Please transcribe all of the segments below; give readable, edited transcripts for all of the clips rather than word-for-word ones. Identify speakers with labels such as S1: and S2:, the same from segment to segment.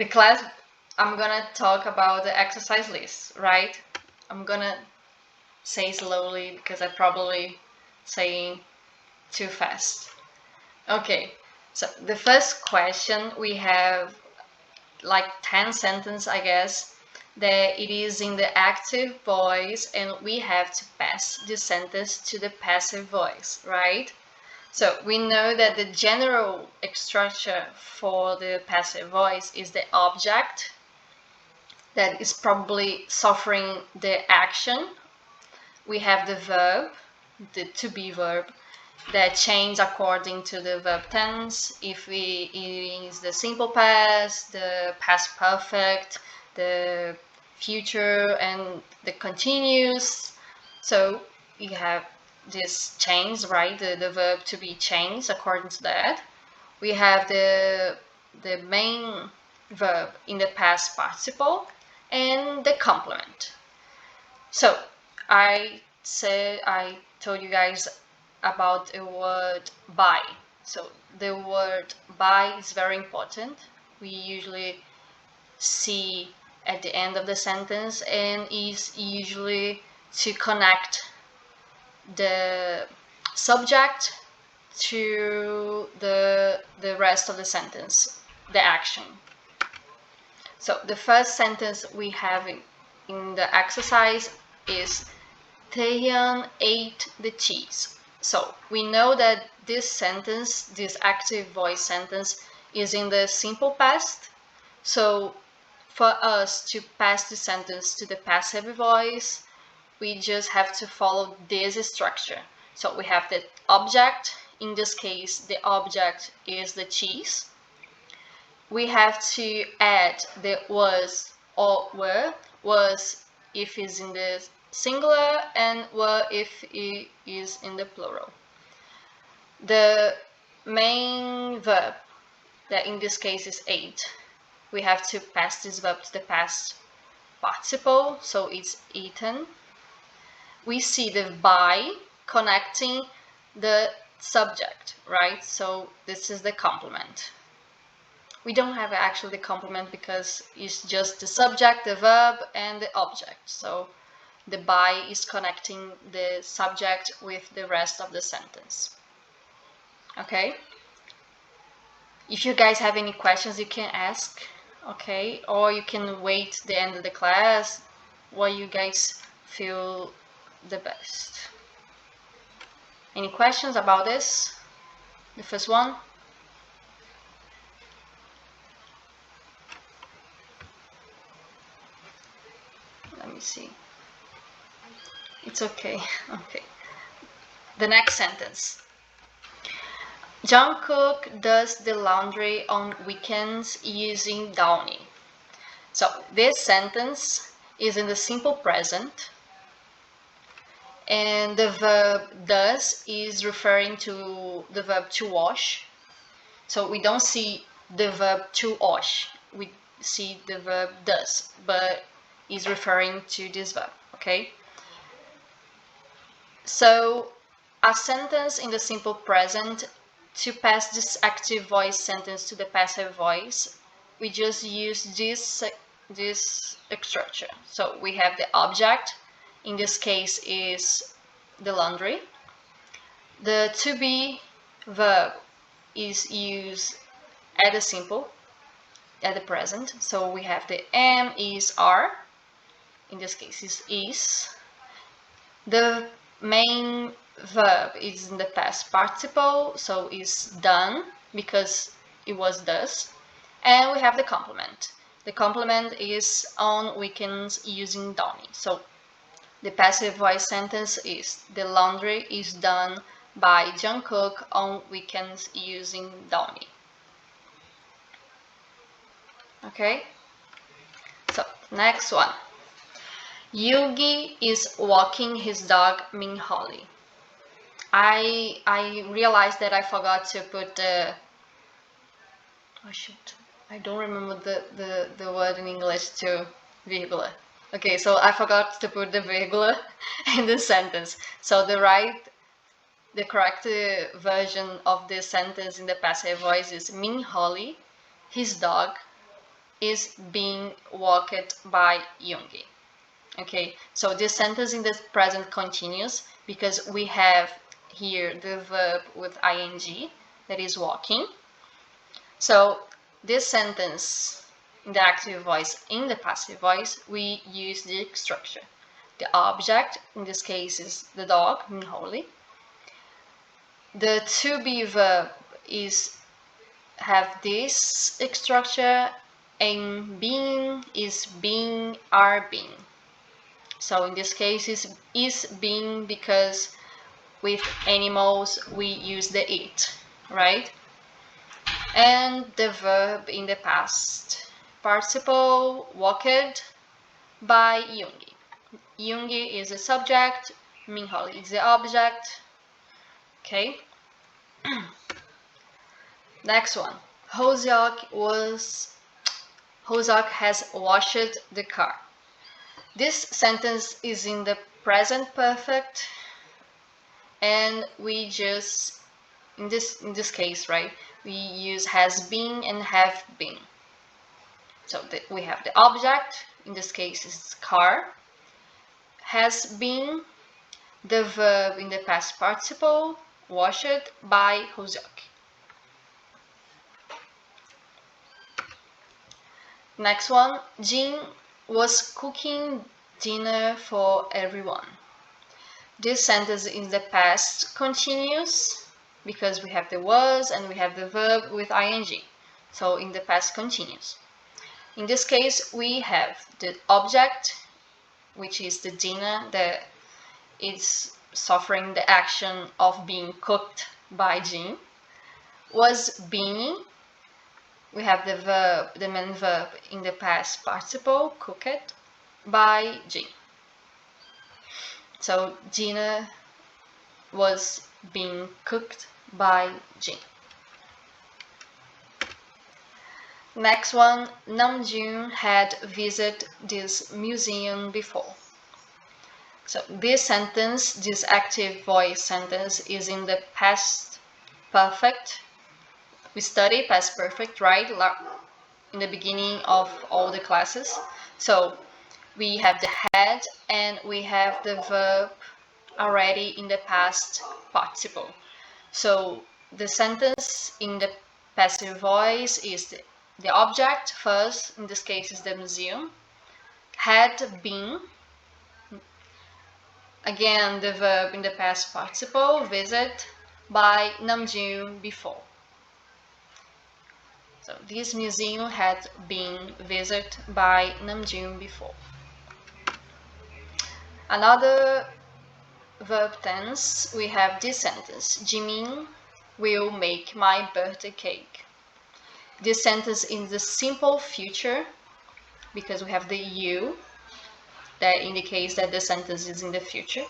S1: the class, I'm gonna talk about the exercise list, right? I'm gonna say slowly because I'm probably saying too fast. Okay, so the first question, we have like 10 sentences, I guess, that it is in the active voice and we have to pass this sentence to the passive voice, right? So we know that the general structure for the passive voice is the object that is probably suffering the action. We have the verb, the to be verb, that change according to the verb tense. If it is the simple past, the past perfect, the future, and the continuous. So you have this change, right? The verb to be changed according to that. We have the main verb in the past participle and the complement. So I told you guys about the word by. So the word by is very important. We usually see at the end of the sentence and is usually to connect the subject to the rest of the sentence, the action. So the first sentence we have in the exercise is Taehyun ate the cheese. So we know that this sentence, this active voice sentence, is in the simple past. So for us to pass the sentence to the passive voice, we just have to follow this structure. So we have the object. In this case, the object is the cheese. We have to add the was or were. Was if it's in the singular and were if it is in the plural. The main verb, that in this case is ate, we have to pass this verb to the past participle, so it's eaten. We see the by connecting the subject, right? So this is the complement. We don't have actually the complement because it's just the subject, the verb, and the object. So the by is connecting the subject with the rest of the sentence. Okay? If you guys have any questions, you can ask, okay? Or you can wait the end of the class, what you guys feel the best. Any questions about this? The first one? Let me see. It's okay. Okay. The next sentence. Jungkook does the laundry on weekends using Downy. So this sentence is in the simple present, and the verb does is referring to the verb to wash. So we don't see the verb to wash. We see the verb does, but is referring to this verb, okay? So a sentence in the simple present, to pass this active voice sentence to the passive voice, we just use this structure. So we have the object, in this case is the laundry. The to be verb is used at the simple, at the present. So we have the am, is, are. In this case is. The main verb is in the past participle, so is done because it was does. And we have the complement. The complement is on weekends using Donnie. So the passive voice sentence is the laundry is done by Jungkook on weekends using Donnie. Okay? So next one. Yugi is walking his dog Min Holly. I realized that I forgot to put the I don't remember the word in English to virgula. Okay, so I forgot to put the virgula in the sentence. So the correct version of this sentence in the passive voice is Min Holly, his dog, is being walked by Yoongi. Okay, so this sentence in the present continuous because we have here the verb with ing that is walking. So this sentence in the active voice, in the passive voice, we use the structure. The object, in this case, is the dog, Minholi. The to be verb have this structure, and being is being, are being. So in this case is being because with animals we use the it, right? And the verb in the past participle, walked by Yoongi. Yoongi is the subject, Minholi is the object. Okay. Next one. Hoseok has washed the car. This sentence is in the present perfect, and we just in this case, right, we use has been and have been. So we have the object, in this case is car, has been, the verb in the past participle, washed by Hoseok. Next one, Jin was cooking dinner for everyone. This sentence in the past continuous because we have the was and we have the verb with ing. So in the past continuous. In this case, we have the object, which is the dinner that is suffering the action of being cooked by Jin, was being. We have the verb, the main verb in the past participle, cooked by Jin. So dinner was being cooked by Jin. Next one, Namjoon had visited this museum before. So this sentence, this active voice sentence, is in the past perfect. We study past perfect, right, in the beginning of all the classes. So we have the had and we have the verb already in the past participle. So the sentence in the passive voice is the object first, in this case is the museum, had been, again the verb in the past participle, visit, by Namjoon before. So this museum had been visited by Namjoon before. Another verb tense, we have this sentence, Jimin will make my birthday cake. This sentence in the simple future because we have the you that indicates that the sentence is in the future.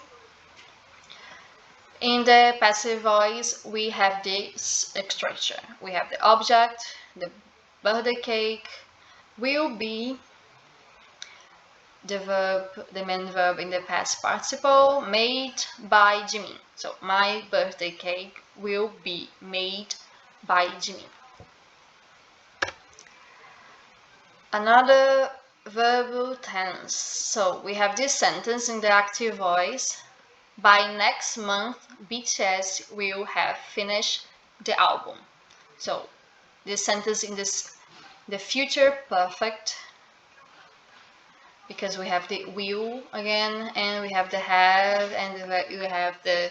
S1: In the passive voice, we have this structure. We have the object, the birthday cake, will be, the verb, the main verb in the past participle, made by Jimin. So my birthday cake will be made by Jimin. Another verbal tense. So we have this sentence in the active voice. By next month, BTS will have finished the album. So this sentence in the future perfect because we have the will again, and we have the have, and we have the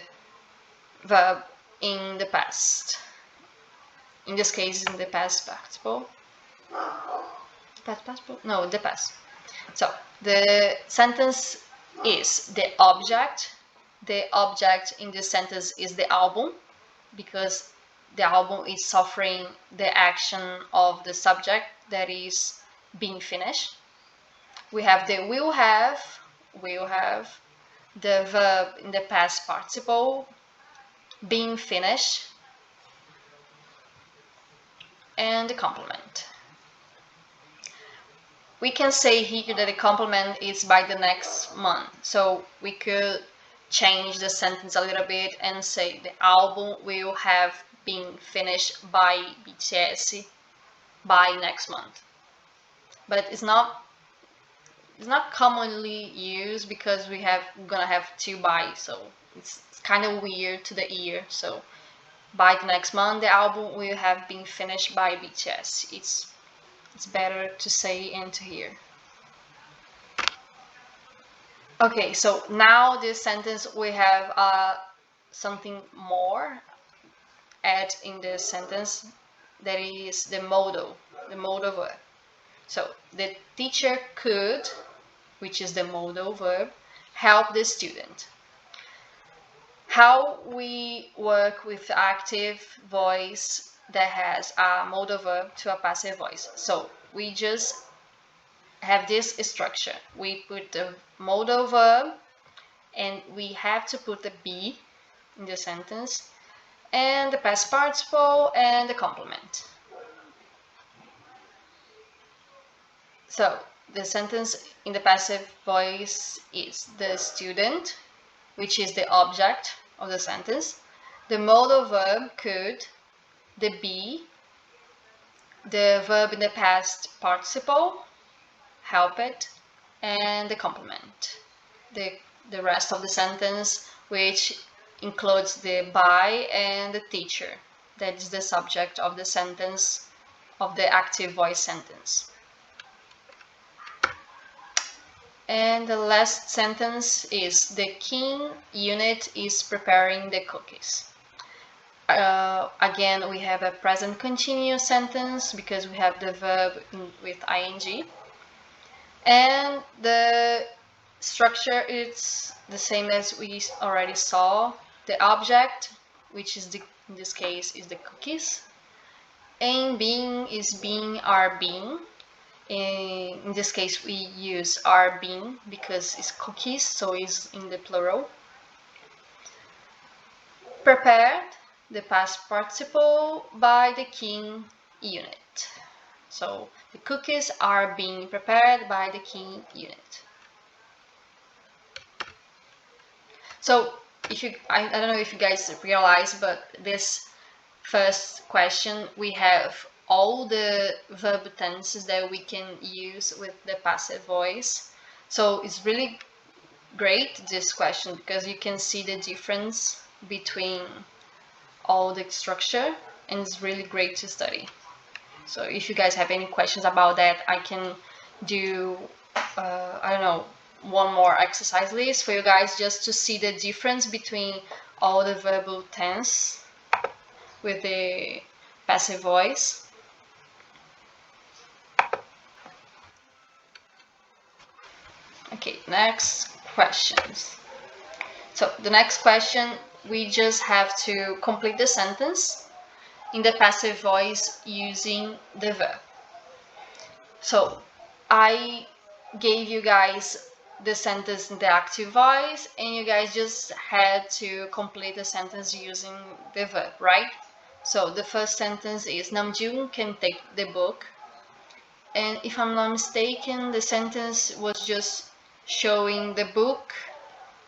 S1: verb in the past. In this case, in the past participle. Past participle? No, the past. So the sentence is the object. The object in this sentence is the album because the album is suffering the action of the subject that is being finished. We have the will have, the verb in the past participle, being finished, and the complement. We can say here that the complement is by the next month, so we could change the sentence a little bit and say the album will have been finished by BTS by next month. but it's not commonly used because we're gonna have to buy, so it's kind of weird to the ear. So by the next month, the album will have been finished by BTS. It's better to say and to hear. Okay, so now this sentence we have something more add in this sentence, that is the modal verb. So the teacher could, which is the modal verb, help the student. How we work with active voice that has a modal verb to a passive voice. So we just have this structure. We put the modal verb and we have to put the be in the sentence, and the past participle and the complement. So the sentence in the passive voice is the student, which is the object of the sentence, the modal verb could, the be, the verb in the past participle, help it, and the complement. The rest of the sentence, which includes the by and the teacher. That is the subject of the sentence, of the active voice sentence. And the last sentence is the king unit is preparing the cookies. Again, we have a present continuous sentence because we have the verb with ing. And the structure is the same as we already saw. The object, which is in this case is the cookies. And being is being, are being. In this case, we use are being because it's cookies, so it's in the plural. Prepared, the past participle by the king unit. So the cookies are being prepared by the king unit. So I don't know if you guys realize, but this first question, we have all the verb tenses that we can use with the passive voice. So it's really great, this question, because you can see the difference between all the structure, and it's really great to study. So if you guys have any questions about that, I can do, I don't know, one more exercise list for you guys just to see the difference between all the verbal tense with the passive voice. Okay, next questions. So the next question, we just have to complete the sentence in the passive voice using the verb. So I gave you guys the sentence in the active voice, and you guys just had to complete the sentence using the verb, right? So the first sentence is Namjoon can take the book, and if I'm not mistaken, the sentence was just showing the book,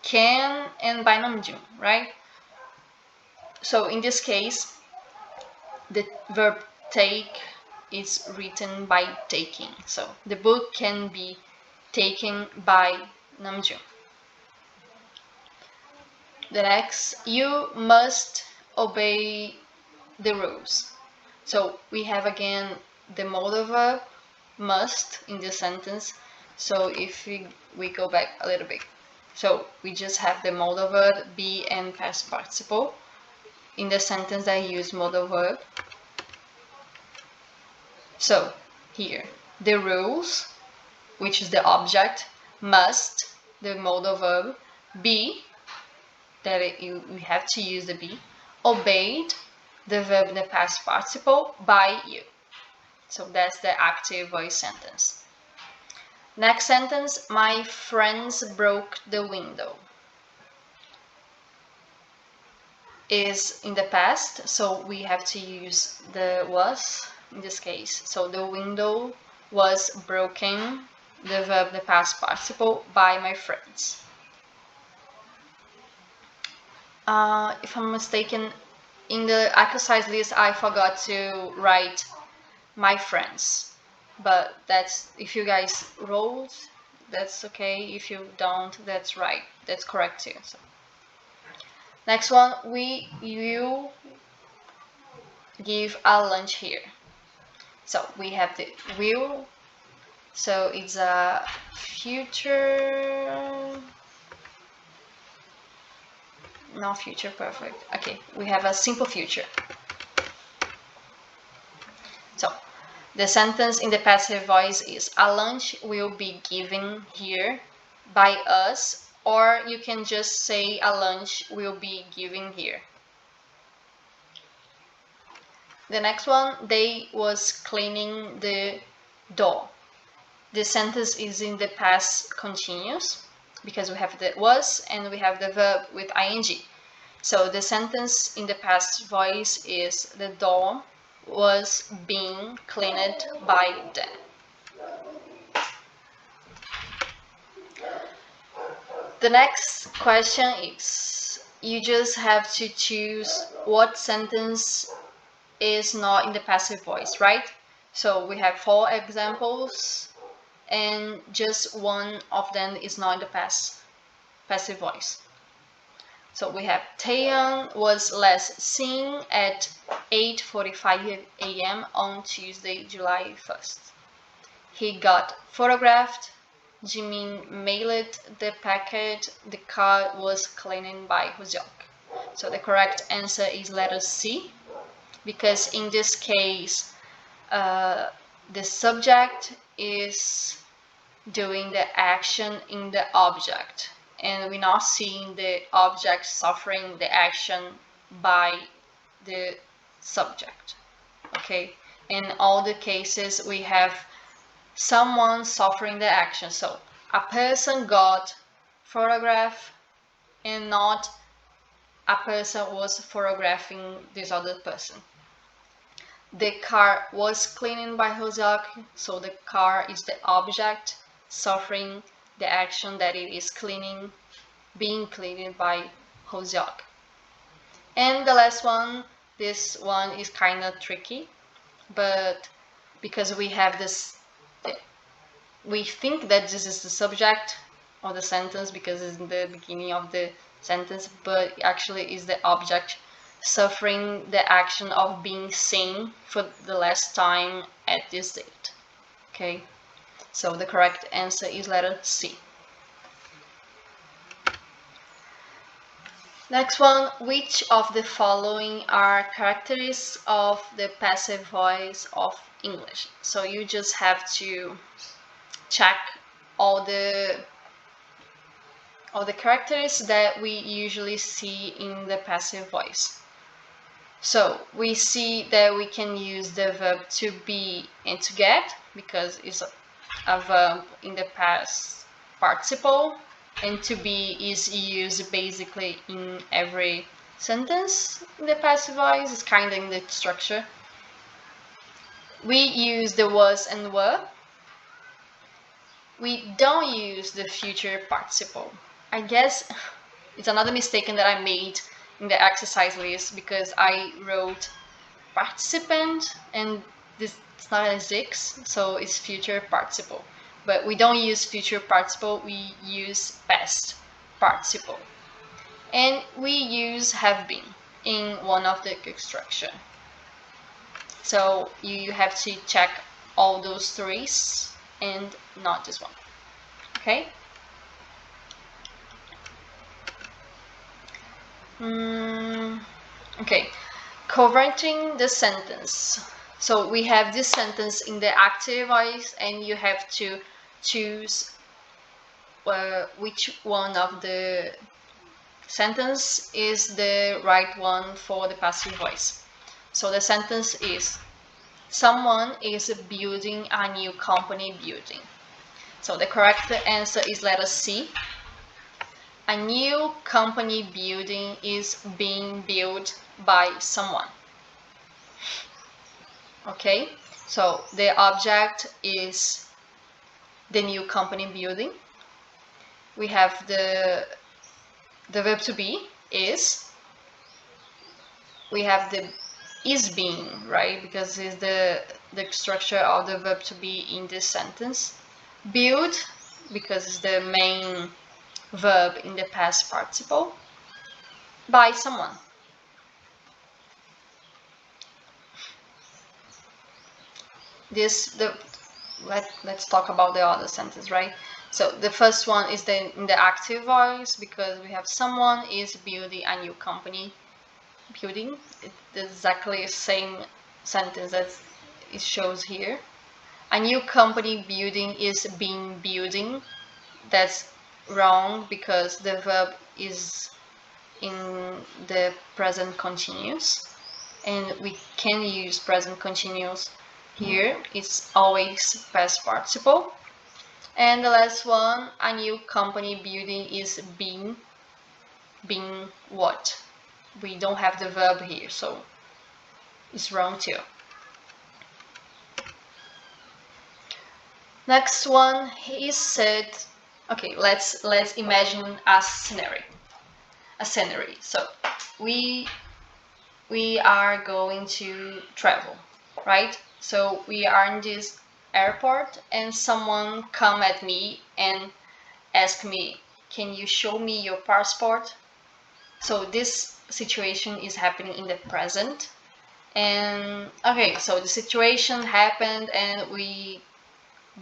S1: can, and by Namjoon, right? So in this case, the verb take is written by taking. So the book can be taken by Namjoon. The next, you must obey the rules. So we have again the modal verb must in this sentence. So if we go back a little bit, so we just have the modal verb be and past participle in the sentence that use modal verb. So here, the rules, which is the object, must, the modal verb, be, that we have to use the be, obeyed, the verb in the past participle, by you. So that's the active voice sentence. Next sentence, my friends broke the window, is in the past, so we have to use the was in this case. So the window was broken, the verb the past participle, by my friends. If I'm mistaken, in the exercise list I forgot to write my friends, but that's, if you guys wrote, that's okay. If you don't, that's right, that's correct too. So next one, you give a lunch here. So we have the will, so it's a future, not future perfect. Okay, we have a simple future. So the sentence in the passive voice is a lunch will be given here by us, or you can just say a lunch will be given here. The next one, they was cleaning the door. The sentence is in the past continuous because we have the was and we have the verb with ing. So the sentence in the past voice is the door was being cleaned by them. The next question is, you just have to choose what sentence is not in the passive voice, right? So we have 4 examples and just one of them is not in the passive voice. So we have Taeyang was last seen at 8:45 a.m. on Tuesday, July 1st. He got photographed. Jimin mailed the packet. The car was cleaned by Hoseok. So the correct answer is letter C, because in this case, the subject is doing the action in the object, and we're not seeing the object suffering the action by the subject. Okay, in all the cases we have someone suffering the action, so a person got photographed and not a person was photographing this other person. The car was cleaned by Hoseok, so the car is the object suffering the action that it is cleaning, being cleaned by Hoseok. And the last one, this one is kind of tricky, but because we have this, we think that this is the subject of the sentence because it's in the beginning of the sentence, but actually is the object suffering the action of being seen for the last time at this date. Okay, so the correct answer is letter C. Next one, which of the following are characteristics of the passive voice of English? So you just have to check all the characters that we usually see in the passive voice. So we see that we can use the verb to be and to get because it's a verb in the past participle, and to be is used basically in every sentence in the passive voice. It's kind of in the structure. We use the was and were. We don't use the future participle. I guess it's another mistake that I made in the exercise list because I wrote participant and this it's not a 6, so it's future participle. But we don't use future participle, we use past participle. And we use have been in one of the construction. So you have to check all those 3s and not this one. Okay? Okay, converting the sentence. So we have this sentence in the active voice and you have to choose which one of the sentence is the right one for the passive voice. So the sentence is, someone is building a new company building. So the correct answer is letter C. A new company building is being built by someone. Okay, so the object is the new company building. We have the verb to be is. We have the is being, right? Because it's the the structure of the verb to be in this sentence. Build, because it's the main verb in the past participle, by someone. Let's talk about the other sentence, right? So the first one is in the active voice, because we have someone is building a new company. Building, it's exactly the same sentence as it shows here. A new company building is being building. That's wrong because the verb is in the present continuous, and we can use present continuous here. It's always past participle. And the last one, a new company building is being what? We don't have the verb here, so it's wrong too. Next one, he said, okay, let's imagine a scenario. So we are going to travel, right? So we are in this airport and someone come at me and ask me, can you show me your passport? So this situation is happening in the present. And okay, so the situation happened and we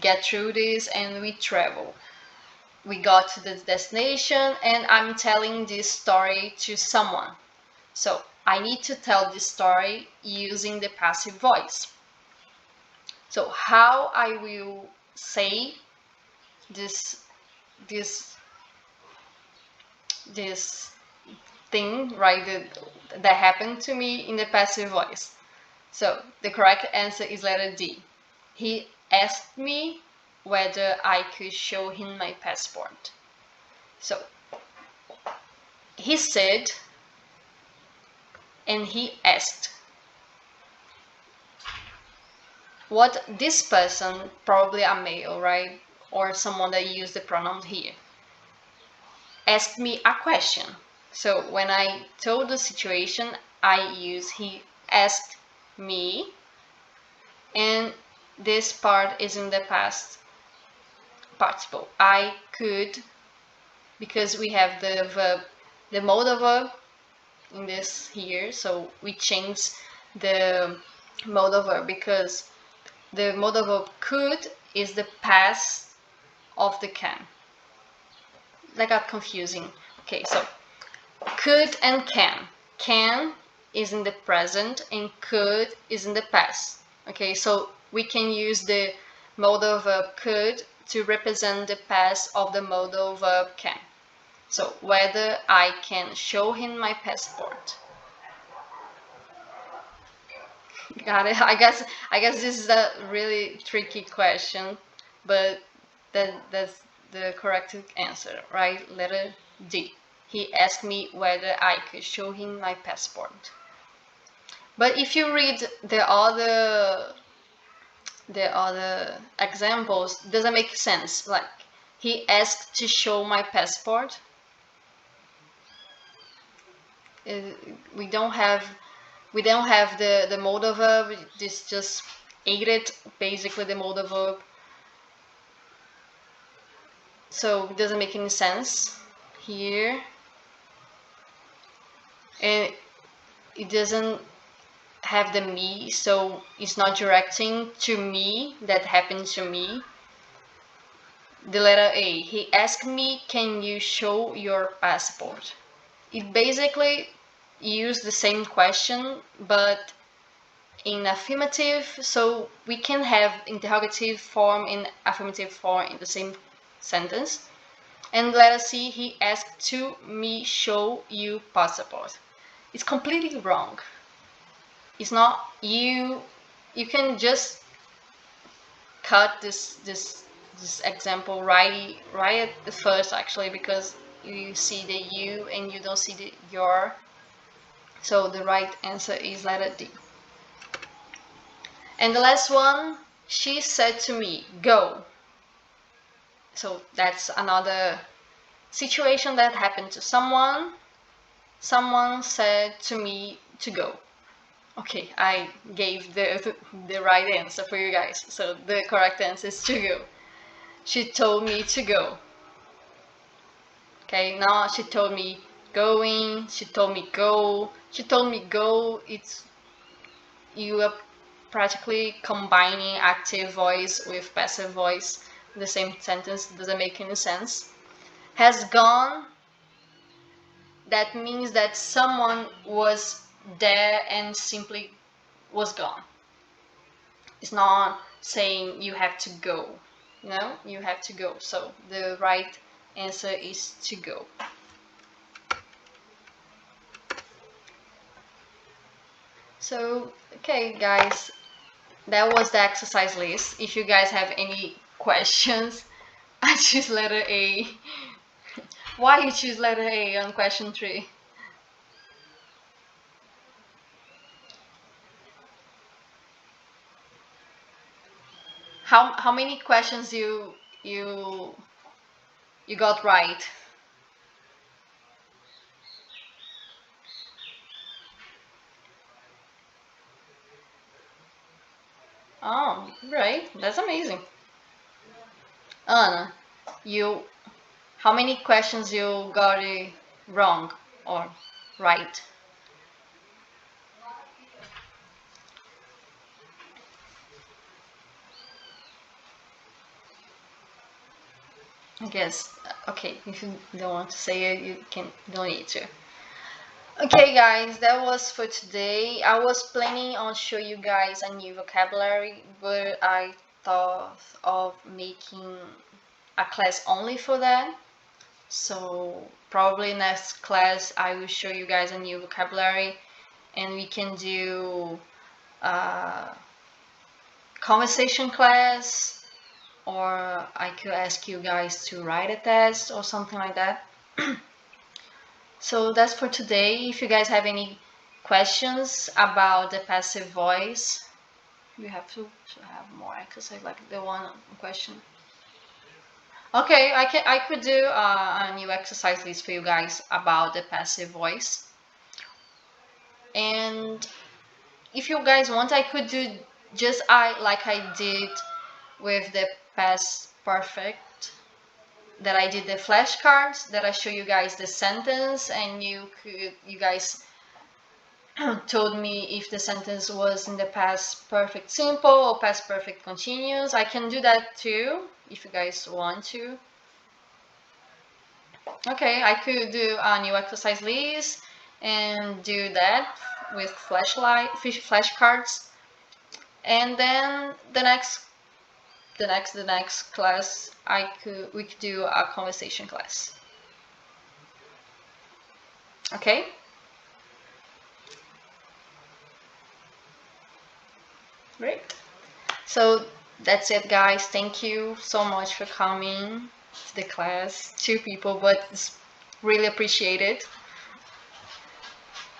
S1: get through this and we travel. We got to the destination and I'm telling this story to someone. So I need to tell this story using the passive voice. So how I will say this thing, right, that happened to me in the passive voice. So the correct answer is letter D. He asked me whether I could show him my passport. So he said and he asked. What this person, probably a male, right, or someone that used the pronoun here, asked me a question. So when I told the situation, I use he asked me, and this part is in the past participle. I could, because we have the verb, the modal verb in this here, so we change the modal verb because the modal verb could is the past of the can. That got confusing. Okay, so could and can. Can is in the present and could is in the past. Okay, so we can use the modal verb could to represent the past of the modal verb can. So whether I can show him my passport. Got it. I guess this is a really tricky question, but that's the correct answer, right? Letter D. He asked me whether I could show him my passport. But if you read the other examples, it doesn't make sense. Like, he asked to show my passport. We don't have the modal verb. This just aided basically the modal verb. So it doesn't make any sense here. And it doesn't have the me, so it's not directing to me, that happened to me. The letter A, he asked me, can you show your passport? It basically used the same question, but in affirmative, so we can have interrogative form and affirmative form in the same sentence. And letter C, he asked to me show you passport. It's completely wrong. It's not you. You can just cut this example right at the first, actually, because you see the you and you don't see the your. So the right answer is letter D. And the last one, she said to me, go. So that's another situation that happened to someone. Someone said to me to go. Okay, I gave the right answer for you guys. So the correct answer is to go. She told me to go. Okay, now she told me going, she told me go, she told me go. It's you are practically combining active voice with passive voice in the same sentence. Doesn't make any sense. Has gone, that means that someone was there and simply was gone. It's not saying you have to go, you know, you have to go. So the right answer is to go. So, okay, guys, that was the exercise list. If you guys have any questions, I choose letter A. Why you choose letter A on question 3? How many questions you got right? Oh, right. That's amazing. Anna, how many questions you got it wrong or right? I guess, okay, if you don't want to say it, you don't need to. Okay, guys, that was for today. I was planning on show you guys a new vocabulary, but I thought of making a class only for that. So probably next class I will show you guys a new vocabulary, and we can do a conversation class, or I could ask you guys to write a test or something like that. So that's for today. If you guys have any questions about the passive voice, you have to have more exercise like the one question. Okay, I could do a new exercise list for you guys about the passive voice. And if you guys want, I could do just like I did with the past perfect, that I did the flashcards, that I show you guys the sentence and you guys told me if the sentence was in the past perfect simple or past perfect continuous. I can do that too if you guys want to. Okay, I could do a new exercise list and do that with flashcards, and then the next class we could do a conversation class. Okay. Great. So that's it, guys. Thank you so much for coming to the class. 2 people, but it's really appreciated.